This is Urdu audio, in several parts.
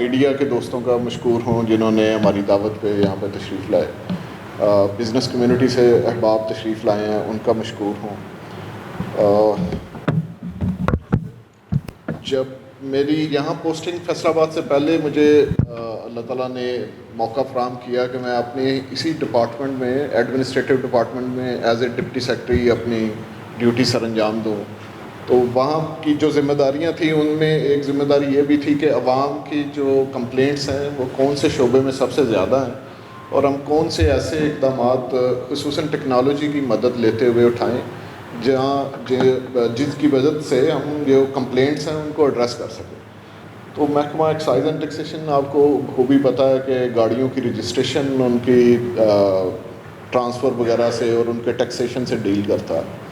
میڈیا کے دوستوں کا مشکور ہوں جنہوں نے ہماری دعوت پہ یہاں پہ تشریف لائے. بزنس کمیونٹی سے احباب تشریف لائے ہیں، ان کا مشکور ہوں. جب میری یہاں پوسٹنگ فیصل آباد سے پہلے مجھے اللہ تعالیٰ نے موقع فراہم کیا کہ میں اپنے اسی ڈپارٹمنٹ میں ایڈمنسٹریٹو ڈپارٹمنٹ میں ایز اے ڈپٹی سیکرٹری اپنی ڈیوٹی سر انجام دوں. تو وہاں کی جو ذمہ داریاں تھیں ان میں ایک ذمہ داری یہ بھی تھی کہ عوام کی جو کمپلینٹس ہیں وہ کون سے شعبے میں سب سے زیادہ ہیں اور ہم کون سے ایسے اقدامات خصوصاً ٹیکنالوجی کی مدد لیتے ہوئے اٹھائیں جس کی وجہ سے ہم جو کمپلینٹس ہیں ان کو ایڈریس کر سکیں. تو محکمہ ایکسائز اینڈ ٹیکسیشن آپ کو خوبی پتہ ہے کہ گاڑیوں کی رجسٹریشن ان کی ٹرانسفر وغیرہ سے اور ان کے ٹیکسیشن سے ڈیل کرتا ہے.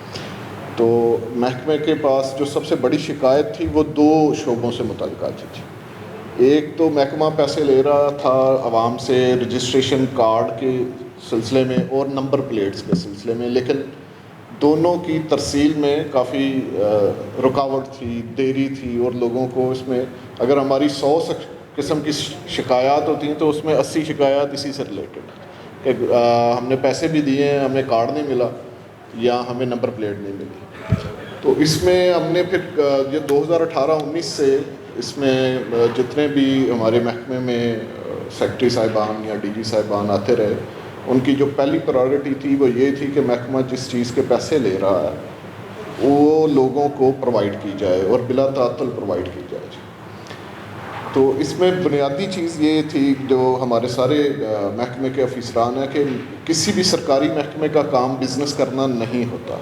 تو محکمے کے پاس جو سب سے بڑی شکایت تھی وہ دو شعبوں سے متعلقہ تھی. ایک تو محکمہ پیسے لے رہا تھا عوام سے رجسٹریشن کارڈ کے سلسلے میں اور نمبر پلیٹس کے سلسلے میں، لیکن دونوں کی ترسیل میں کافی رکاوٹ تھی، دیری تھی، اور لوگوں کو اس میں اگر ہماری 100 قسم کی شکایات ہوتی ہیں تو اس میں 80 شکایات اسی سے ریلیٹڈ کہ ہم نے پیسے بھی دیے ہیں، ہمیں کارڈ نہیں ملا یا ہمیں نمبر پلیٹ نہیں ملی. تو اس میں ہم نے پھر یہ 2018-19 سے اس میں جتنے بھی ہمارے محکمے میں سیکرٹری صاحبان یا ڈی جی صاحبان آتے رہے، ان کی جو پہلی پرائرٹی تھی وہ یہ تھی کہ محکمہ جس چیز کے پیسے لے رہا ہے وہ لوگوں کو پرووائڈ کی جائے اور بلا تعطل پرووائڈ کی جائے. تو اس میں بنیادی چیز یہ تھی جو ہمارے سارے محکمے کے افسران ہیں کہ کسی بھی سرکاری محکمے کا کام بزنس کرنا نہیں ہوتا.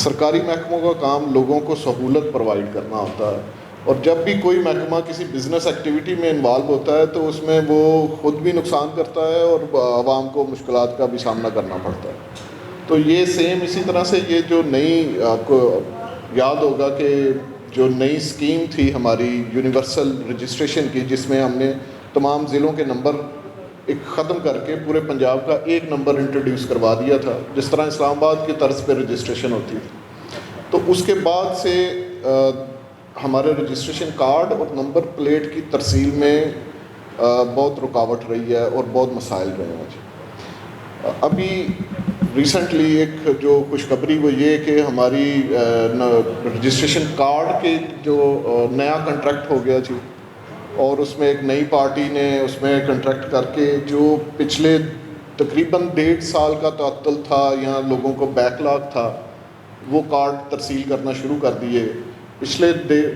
سرکاری محکموں کا کام لوگوں کو سہولت پرووائڈ کرنا ہوتا ہے، اور جب بھی کوئی محکمہ کسی بزنس ایکٹیویٹی میں انوالو ہوتا ہے تو اس میں وہ خود بھی نقصان کرتا ہے اور عوام کو مشکلات کا بھی سامنا کرنا پڑتا ہے. تو یہ سیم اسی طرح سے یہ جو نئی آپ کو یاد ہوگا کہ جو نئی اسکیم تھی ہماری یونیورسل رجسٹریشن کی، جس میں ہم نے تمام ضلعوں کے نمبر ایک ختم کر کے پورے پنجاب کا ایک نمبر انٹروڈیوس کروا دیا تھا، جس طرح اسلام آباد کی طرز پہ رجسٹریشن ہوتی تھی. تو اس کے بعد سے ہمارے رجسٹریشن کارڈ اور نمبر پلیٹ کی ترسیل میں بہت رکاوٹ رہی ہے اور بہت مسائل رہے ہیں. ابھی ریسنٹلی ایک جو خوشخبری وہ یہ کہ ہماری رجسٹریشن کارڈ کے جو نیا کنٹریکٹ ہو گیا جی، اور اس میں ایک نئی پارٹی نے اس میں کنٹریکٹ کر کے جو پچھلے تقریباً 1.5 سال کا تعطل تھا یا لوگوں کو بیک لاگ تھا، وہ کارڈ ترسیل کرنا شروع کر دیے. پچھلے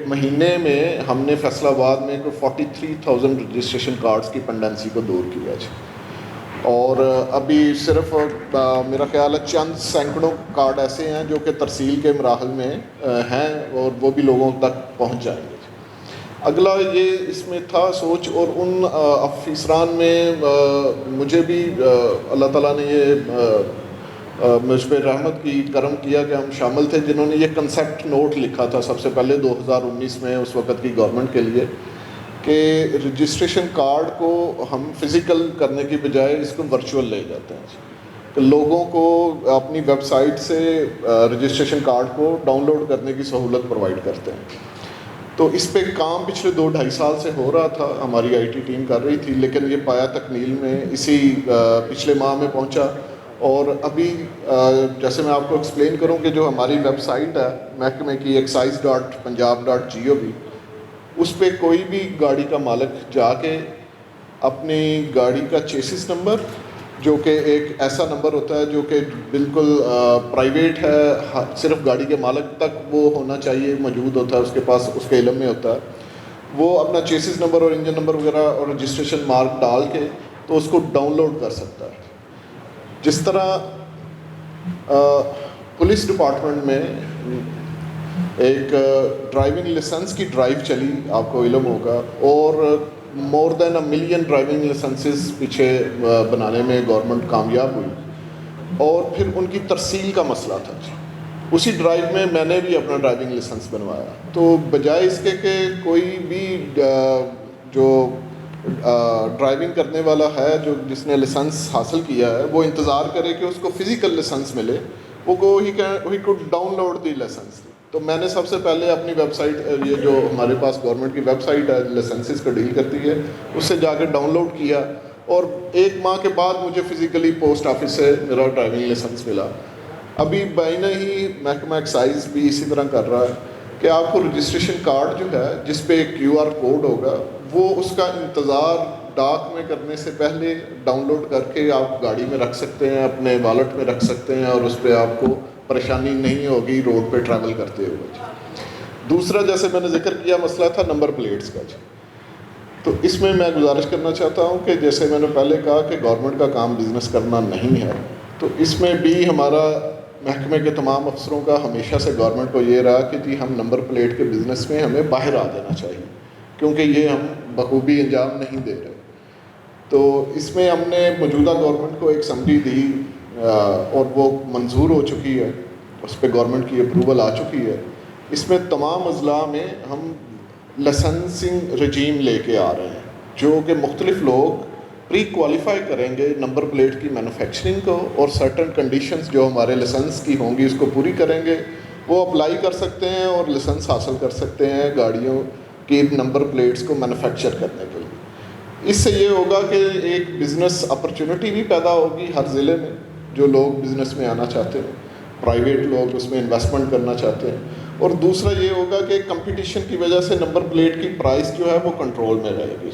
مہینے میں ہم نے فیصل آباد میں کوئی 43,000 رجسٹریشن کارڈز کی پنڈنسی کو دور کیا جی. اور ابھی صرف میرا خیال ہے چند سینکڑوں کارڈ ایسے ہیں جو کہ ترسیل کے مراحل میں ہیں اور وہ بھی لوگوں تک پہنچ جائیں گے. اگلا یہ اس میں تھا سوچ، اور ان افسران میں مجھے بھی اللہ تعالیٰ نے یہ مجھ پہ رحمت کی کرم کیا کہ ہم شامل تھے جنہوں نے یہ کنسیپٹ نوٹ لکھا تھا سب سے پہلے 2019 میں اس وقت کی گورنمنٹ کے لیے کہ رجسٹریشن کارڈ کو ہم فزیکل کرنے کی بجائے اس کو ورچوئل لے جاتے ہیں. تو لوگوں کو اپنی ویب سائٹ سے رجسٹریشن کارڈ کو ڈاؤن لوڈ کرنے کی سہولت پرووائڈ کرتے ہیں. تو اس پہ کام پچھلے 2-2.5 سال سے ہو رہا تھا، ہماری آئی ٹی ٹیم کر رہی تھی، لیکن یہ پایا تکمیل میں اسی پچھلے ماہ میں پہنچا. اور ابھی جیسے میں آپ کو ایکسپلین کروں کہ جو ہماری ویب سائٹ ہے محکمے کی excise.punjab.gov، اس پہ کوئی بھی گاڑی کا مالک جا کے اپنی گاڑی کا چیسس نمبر، جو کہ ایک ایسا نمبر ہوتا ہے جو کہ بالکل پرائیویٹ ہے، صرف گاڑی کے مالک تک وہ ہونا چاہیے، موجود ہوتا ہے اس کے پاس، اس کے علم میں ہوتا ہے، وہ اپنا چیسس نمبر اور انجن نمبر وغیرہ اور رجسٹریشن مارک ڈال کے تو اس کو ڈاؤن لوڈ کر سکتا ہے. جس طرح پولیس ڈپارٹمنٹ میں ایک ڈرائیونگ لائسنس کی ڈرائیو چلی، آپ کو علم ہوگا، اور مور دین 1 ملین ڈرائیونگ لائسنسز پیچھے بنانے میں گورنمنٹ کامیاب ہوئی، اور پھر ان کی ترسیل کا مسئلہ تھا. اسی ڈرائیو میں میں نے بھی اپنا ڈرائیونگ لائسنس بنوایا. تو بجائے اس کے کہ کوئی بھی جو ڈرائیونگ کرنے والا ہے جس نے لائسنس حاصل کیا ہے وہ انتظار کرے کہ اس کو فزیکل لائسنس ملے، وہ ہی code download the licence. تو میں نے سب سے پہلے اپنی ویب سائٹ، یہ جو ہمارے پاس گورنمنٹ کی ویب سائٹ ہے لائسنسز کو ڈیل کرتی ہے، اس سے جا کے ڈاؤن لوڈ کیا، اور 1 ماہ کے بعد مجھے فزیکلی پوسٹ آفس سے میرا ڈرائیونگ لائسنس ملا۔ ابھی بائنا ہی محکمہ ایکسائز بھی اسی طرح کر رہا ہے کہ آپ کو رجسٹریشن کارڈ جو ہے جس پہ ایک QR کوڈ ہوگا، وہ اس کا انتظار ڈاک میں کرنے سے پہلے ڈاؤن لوڈ کر کے آپ گاڑی میں رکھ سکتے ہیں، اپنے والٹ میں رکھ سکتے ہیں، اور اس پہ آپ کو پریشانی نہیں ہوگی روڈ پہ ٹریول کرتے ہوئے۔ دوسرا، جیسے میں نے ذکر کیا، مسئلہ تھا نمبر پلیٹس کا جی، تو اس میں گزارش کرنا چاہتا ہوں کہ جیسے میں نے پہلے کہا کہ گورنمنٹ کا کام بزنس کرنا نہیں ہے، تو اس میں بھی ہمارا محکمے کے تمام افسروں کا ہمیشہ سے گورنمنٹ کو یہ رہا کہ جی ہم نمبر پلیٹ کے بزنس میں ہمیں باہر آ جانا چاہیے، کیونکہ یہ ہم بخوبی انجام نہیں دے رہے۔ تو اس میں ہم نے موجودہ گورنمنٹ کو ایک سمری دی، اور وہ منظور ہو چکی ہے، اس پہ گورنمنٹ کی اپروول آ چکی ہے۔ اس میں تمام اضلاع میں ہم لائسنسنگ رجیم لے کے آ رہے ہیں، جو کہ مختلف لوگ پری کوالیفائی کریں گے نمبر پلیٹ کی مینوفیکچرنگ کو، اور سرٹن کنڈیشنز جو ہمارے لائسنس کی ہوں گی اس کو پوری کریں گے، وہ اپلائی کر سکتے ہیں اور لائسنس حاصل کر سکتے ہیں گاڑیوں کی نمبر پلیٹس کو مینوفیکچر کرنے کے لیے۔ اس سے یہ ہوگا کہ ایک بزنس اپرچونٹی بھی پیدا ہوگی ہر ضلع میں، جو لوگ بزنس میں آنا چاہتے ہیں، پرائیویٹ لوگ اس میں انویسٹمنٹ کرنا چاہتے ہیں، اور دوسرا یہ ہوگا کہ کمپٹیشن کی وجہ سے نمبر پلیٹ کی پرائس جو ہے وہ کنٹرول میں رہے گی۔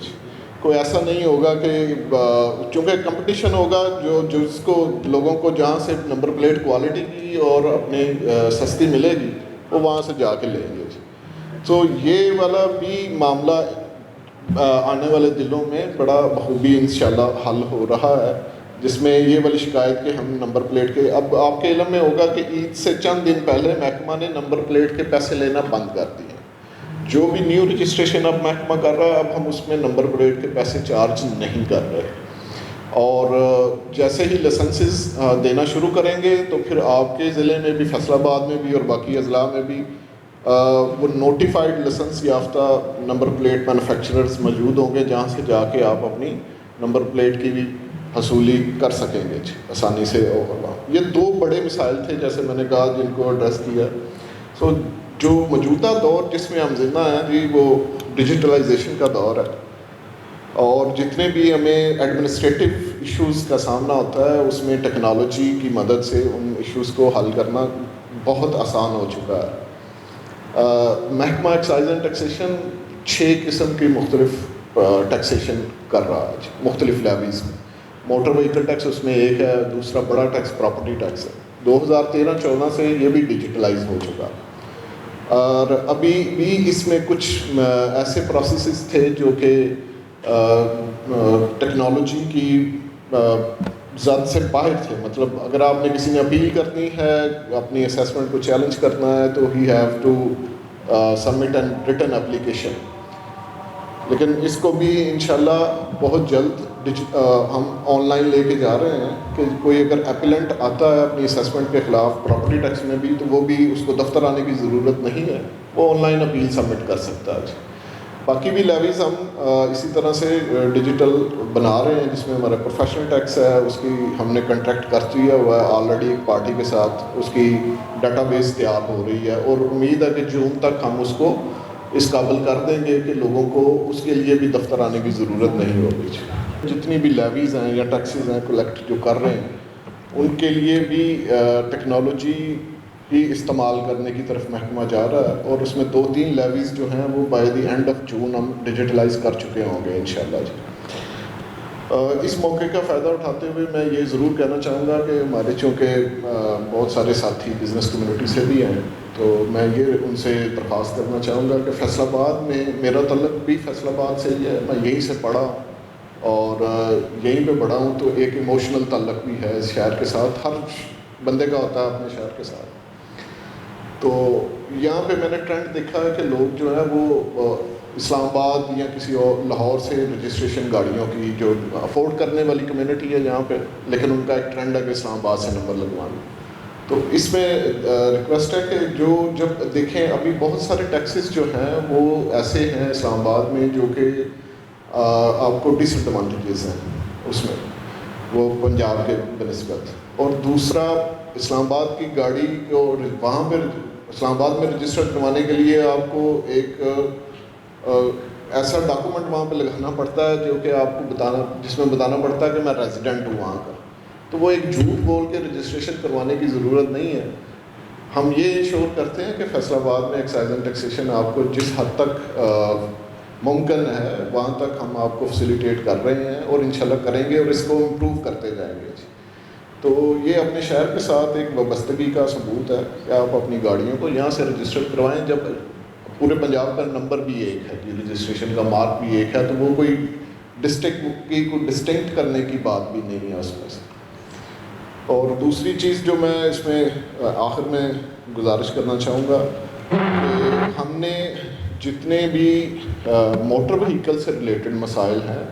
کوئی ایسا نہیں ہوگا کہ چونکہ کمپٹیشن ہوگا، جس کو لوگوں کو جہاں سے نمبر پلیٹ کوالٹی کی اور اپنی سستی ملے گی وہ وہاں سے جا کے لیں گے جی۔ تو یہ والا بھی معاملہ آنے والے دنوں میں بڑا بخوبی انشاءاللہ حل ہو رہا ہے، جس میں یہ والی شکایت کہ ہم نمبر پلیٹ کے، اب آپ کے علم میں ہوگا کہ عید سے چند دن پہلے محکمہ نے نمبر پلیٹ کے پیسے لینا بند کر دیے۔ جو بھی نیو رجسٹریشن اب محکمہ کر رہا ہے، اب ہم اس میں نمبر پلیٹ کے پیسے چارج نہیں کر رہے، اور جیسے ہی لائسنسز دینا شروع کریں گے تو پھر آپ کے ضلع میں بھی، فیصل آباد میں بھی اور باقی اضلاع میں بھی وہ نوٹیفائڈ لائسنس یافتہ نمبر پلیٹ مینوفیکچررز موجود ہوں گے، جہاں سے جا کے آپ اپنی نمبر پلیٹ کی بھی حصولی کر سکیں گے آسانی سے ہوگا۔ یہ 2 بڑے مسائل تھے جیسے میں نے کہا جن کو ایڈریس کیا۔ سو جو موجودہ دور جس میں ہم زندہ ہیں جی، وہ ڈیجیٹلائزیشن کا دور ہے، اور جتنے بھی ہمیں ایڈمنسٹریٹو ایشوز کا سامنا ہوتا ہے اس میں ٹیکنالوجی کی مدد سے ان ایشوز کو حل کرنا بہت آسان ہو چکا ہے۔ محکمہ ایکسائز اینڈ ٹیکسیشن 6 قسم کی مختلف ٹیکسیشن کر رہا ہے مختلف لیویز میں۔ موٹر وہیکل ٹیکس اس میں ایک ہے، دوسرا بڑا ٹیکس پراپرٹی ٹیکس ہے۔ 2013-14 سے یہ بھی ڈیجیٹلائز ہو چکا، اور ابھی بھی اس میں کچھ ایسے پروسیسز تھے جو کہ ٹیکنالوجی کی ذات سے باہر تھے۔ مطلب اگر آپ نے کسی نے اپیل کرنی ہے، اپنی اسیسمنٹ کو چیلنج کرنا ہے، تو he have to submit an written application, لیکن اس کو بھی انشاءاللہ بہت جلد ہم آن لائن لے کے جا رہے ہیں کہ کوئی اگر اپیلنٹ آتا ہے اپنی اسیسمنٹ کے خلاف پراپرٹی ٹیکس میں بھی، تو وہ بھی اس کو دفتر آنے کی ضرورت نہیں ہے، وہ آن لائن اپیل سبمٹ کر سکتا ہے۔ باقی بھی لیویز ہم اسی طرح سے ڈیجیٹل بنا رہے ہیں، جس میں ہمارا پروفیشنل ٹیکس ہے، اس کی ہم نے کنٹریکٹ کر دیا ہوا ہے آلریڈی ایک پارٹی کے ساتھ، اس کی ڈیٹا بیس تیار ہو رہی ہے، اور امید ہے کہ جون تک ہم اس کو اس قابل کر دیں گے کہ لوگوں کو اس کے لیے بھی دفتر آنے کی ضرورت نہیں ہوگی۔ جتنی بھی لیویز ہیں یا ٹیکسیز ہیں کلیکٹ جو کر رہے ہیں، ان کے لیے بھی ٹیکنالوجی ہی استعمال کرنے کی طرف محکمہ جا رہا ہے، اور اس میں 2-3 لیویز جو ہیں وہ by the end of June ہم ڈیجیٹلائز کر چکے ہوں گے انشاءاللہ جی۔ اس موقع کا فائدہ اٹھاتے ہوئے میں یہ ضرور کہنا چاہوں گا کہ ہمارے چونکہ بہت سارے ساتھی بزنس کمیونٹی سے بھی ہیں، تو میں یہ ان سے درخواست کرنا چاہوں گا کہ فیصل آباد میں میرا تعلق بھی فیصل آباد سے ہی ہے، میں یہیں سے پڑھا اور یہیں پہ بڑا ہوں، تو ایک ایموشنل تعلق بھی ہے اس شہر کے ساتھ، ہر بندے کا ہوتا ہے اپنے شہر کے ساتھ۔ تو یہاں پہ میں نے ٹرینڈ دیکھا ہے کہ لوگ جو ہے وہ اسلام آباد یا کسی اور لاہور سے رجسٹریشن گاڑیوں کی جو افورڈ کرنے والی کمیونٹی ہے یہاں پہ، لیکن ان کا ایک ٹرینڈ ہے کہ اسلام آباد سے نمبر لگوانا۔ تو اس میں ریکویسٹ ہے کہ جو جب دیکھیں ابھی بہت سارے ٹیکسز جو ہیں وہ ایسے ہیں اسلام آباد میں جو کہ آپ کو ڈس ایڈوانٹیجز ہیں اس میں، وہ پنجاب کے بنسبت، اور دوسرا اسلام آباد کی گاڑی کو وہاں پہ اسلام آباد میں رجسٹر کروانے کے لیے آپ کو ایک ایسا ڈاکومنٹ وہاں پہ لگانا پڑتا ہے جو کہ آپ کو جس میں بتانا پڑتا ہے کہ میں ریزیڈنٹ ہوں وہاں کا. تو وہ ایک جھوٹ بول کے رجسٹریشن کروانے کی ضرورت نہیں ہے. ہم یہ انشور کرتے ہیں کہ فیصل آباد میں ایکسائز اینڈ ٹیکسیشن آپ کو جس حد تک ممکن ہے وہاں تک ہم آپ کو فیسیلیٹیٹ کر رہے ہیں اور انشاءاللہ کریں گے اور اس کو امپروو کرتے جائیں گے. تو یہ اپنے شہر کے ساتھ ایک وابستگی کا ثبوت ہے کہ آپ اپنی گاڑیوں کو یہاں سے رجسٹر کروائیں. جب پورے پنجاب کا نمبر بھی ایک ہے کہ رجسٹریشن کا مارک بھی ایک ہے تو وہ کوئی ڈسٹرکٹ کی کوئی ڈسٹنکٹ کرنے کی بات بھی نہیں ہے اس میں سے. اور دوسری چیز جو میں اس میں آخر میں گزارش کرنا چاہوں گا کہ ہم نے جتنے بھی موٹر وہیکل سے ریلیٹڈ مسائل ہیں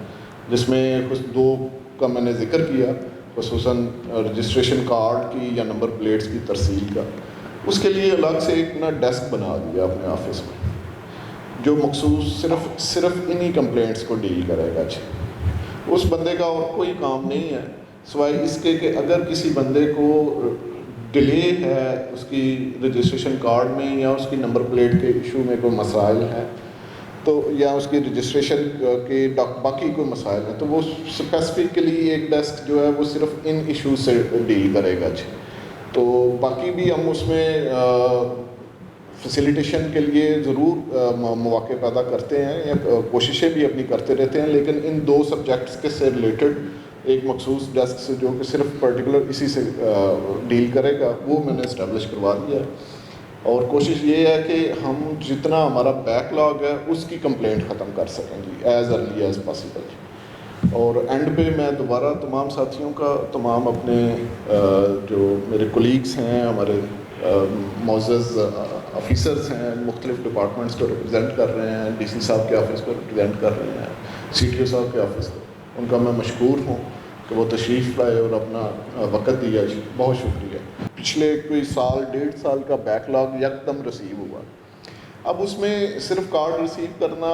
جس میں کچھ 2 کا میں نے ذکر کیا خصوصاً رجسٹریشن کارڈ کی یا نمبر پلیٹس کی ترسیل کا, اس کے لیے الگ سے ایک نا ڈیسک بنا دیا اپنے آفس میں جو مخصوص صرف انہی کمپلینٹس کو ڈیل کرے گا. اس بندے کا اور کوئی کام نہیں ہے سوائے اس کے کہ اگر کسی بندے کو ڈیلے ہے اس کی رجسٹریشن کارڈ میں یا اس کی نمبر پلیٹ کے ایشو میں کوئی مسائل ہے تو یا اس کی رجسٹریشن کے باقی کوئی مسائل ہیں تو وہ اسپیسیفکلی ایک ڈیسک جو ہے وہ صرف ان ایشوز سے ڈیل کرے گا. تو باقی بھی ہم اس میں فیسیلیٹیشن کے لیے ضرور مواقع پیدا کرتے ہیں یا کوششیں بھی اپنی کرتے رہتے ہیں, لیکن ان 2 سبجیکٹس کے سے ریلیٹڈ ایک مخصوص ڈیسک سے جو کہ صرف پرٹیکولر اسی سے ڈیل کرے گا وہ میں نے اسٹیبلش کروا دیا. اور کوشش یہ ہے کہ ہم جتنا ہمارا بیک لاگ ہے اس کی کمپلینٹ ختم کر سکیں جی ایز ارلی ایز پاسبل. اور اینڈ پہ میں دوبارہ تمام ساتھیوں کا, تمام اپنے جو میرے کولیگس ہیں, ہمارے معزز آفیسرز ہیں, مختلف ڈپارٹمنٹس کو ریپرزینٹ کر رہے ہیں, ڈی سی صاحب کے آفس کو ریپرزینٹ کر رہے ہیں, سی ٹی او صاحب کے آفس کو, ان کا میں مشکور ہوں کہ وہ تشریف لائے اور اپنا وقت دیا جی. بہت شکریہ. پچھلے کوئی 1.5 سال کا بیک لاگ یکدم ریسیو ہوا. اب اس میں صرف کارڈ ریسیو کرنا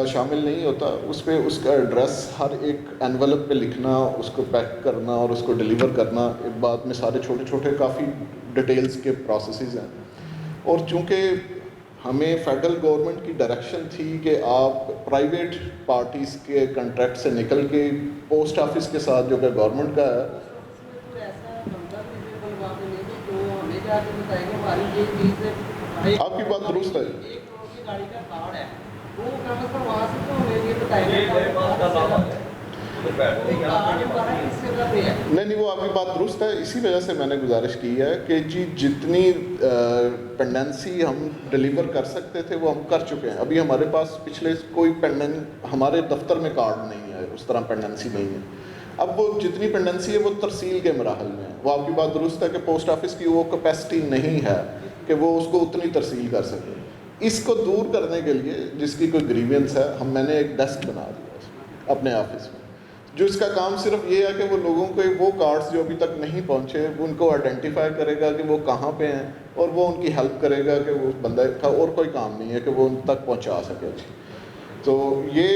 شامل نہیں ہوتا, اس پہ اس کا ایڈریس ہر ایک اینولپ پہ لکھنا, اس کو پیک کرنا اور اس کو ڈیلیور کرنا, ایک بات میں سارے چھوٹے چھوٹے کافی ڈیٹیلز کے پروسیسز ہیں. اور چونکہ ہمیں فیڈرل گورنمنٹ کی ڈائریکشن تھی کہ آپ پرائیویٹ پارٹیز کے کنٹریکٹ سے نکل کے پوسٹ آفس کے ساتھ جو کہ گورنمنٹ کا ہے, آپ کی بات درست ہے, نہیں وہ آپ کی بات درست ہے. اسی وجہ سے میں نے گزارش کی ہے کہ جی جتنی پینڈنسی ہم ڈیلیور کر سکتے تھے وہ ہم کر چکے ہیں. ابھی ہمارے پاس پچھلے کوئی ہمارے دفتر میں کارڈ نہیں ہے, اس طرح پینڈنسی نہیں ہے. اب وہ جتنی پینڈنسی ہے وہ ترسیل کے مراحل میں ہے. وہ آپ کی بات درست ہے کہ پوسٹ آفس کی وہ کیپیسٹی نہیں ہے کہ وہ اس کو اتنی ترسیل کر سکے. اس کو دور کرنے کے لیے جس کی کوئی گریوینس ہے میں نے ایک ڈیسک بنا دیا اپنے آفس میں جو اس کا کام صرف یہ ہے کہ وہ لوگوں کے وہ کارڈز جو ابھی تک نہیں پہنچے ان کو آئیڈینٹیفائی کرے گا کہ وہ کہاں پہ ہیں اور وہ ان کی ہیلپ کرے گا کہ وہ بندہ تھا, اور کوئی کام نہیں ہے کہ وہ ان تک پہنچا سکے. تو یہ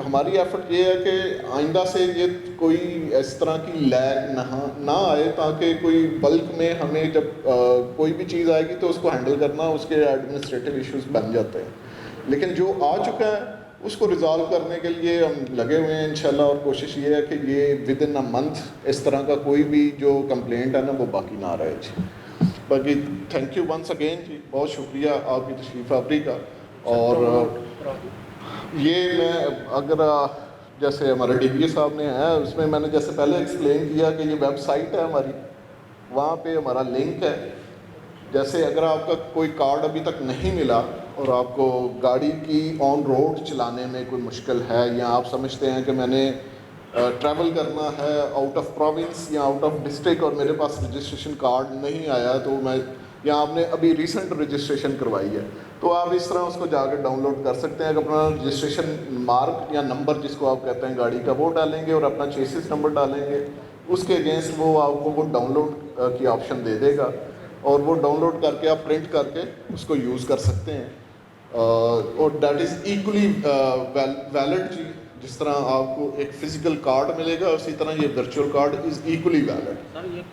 ہماری ایفرٹ یہ ہے کہ آئندہ سے یہ کوئی اس طرح کی لیگ نہ آئے تاکہ کوئی بلک میں ہمیں جب کوئی بھی چیز آئے گی تو اس کو ہینڈل کرنا اس کے ایڈمنسٹریٹو ایشوز بن جاتے ہیں. لیکن جو آ چکا ہے اس کو ریزالو کرنے کے لیے ہم لگے ہوئے ہیں انشاءاللہ, اور کوشش یہ ہے کہ یہ ود ان اے منتھ اس طرح کا کوئی بھی جو کمپلینٹ ہے نا وہ باقی نہ رہے جی. باقی تھینک یو ونس اگین جی, بہت شکریہ آپ کی تشریف آوری کا. اور یہ میں اگر جیسے ہمارے ڈی پی او صاحب نے ہے اس میں نے جیسے پہلے ایکسپلین کیا کہ یہ ویب سائٹ ہے ہماری, وہاں پہ ہمارا لنک ہے. جیسے اگر آپ کا کوئی کارڈ ابھی تک نہیں ملا اور آپ کو گاڑی کی آن روڈ چلانے میں کوئی مشکل ہے, یا آپ سمجھتے ہیں کہ میں نے ٹریول کرنا ہے آؤٹ آف پروونس یا آؤٹ آف ڈسٹرکٹ اور میرے پاس رجسٹریشن کارڈ نہیں آیا, تو میں یا آپ نے ابھی ریسنٹ رجسٹریشن کروائی ہے تو آپ اس طرح اس کو جا کے ڈاؤن لوڈ کر سکتے ہیں. اپنا رجسٹریشن مارک یا نمبر جس کو آپ کہتے ہیں گاڑی کا وہ ڈالیں گے اور اپنا چیسس نمبر ڈالیں گے, اس کے اگینسٹ وہ آپ کو وہ ڈاؤن لوڈ کی آپشن دے دے گا اور وہ ڈاؤن لوڈ کر کے آپ پرنٹ کر کے اس کو یوز کر سکتے ہیں. اور دیٹ از ایکولی ویلڈ جی, جس طرح آپ کو ایک فزیکل کارڈ ملے گا اسی طرح یہ virtual card is equally valid.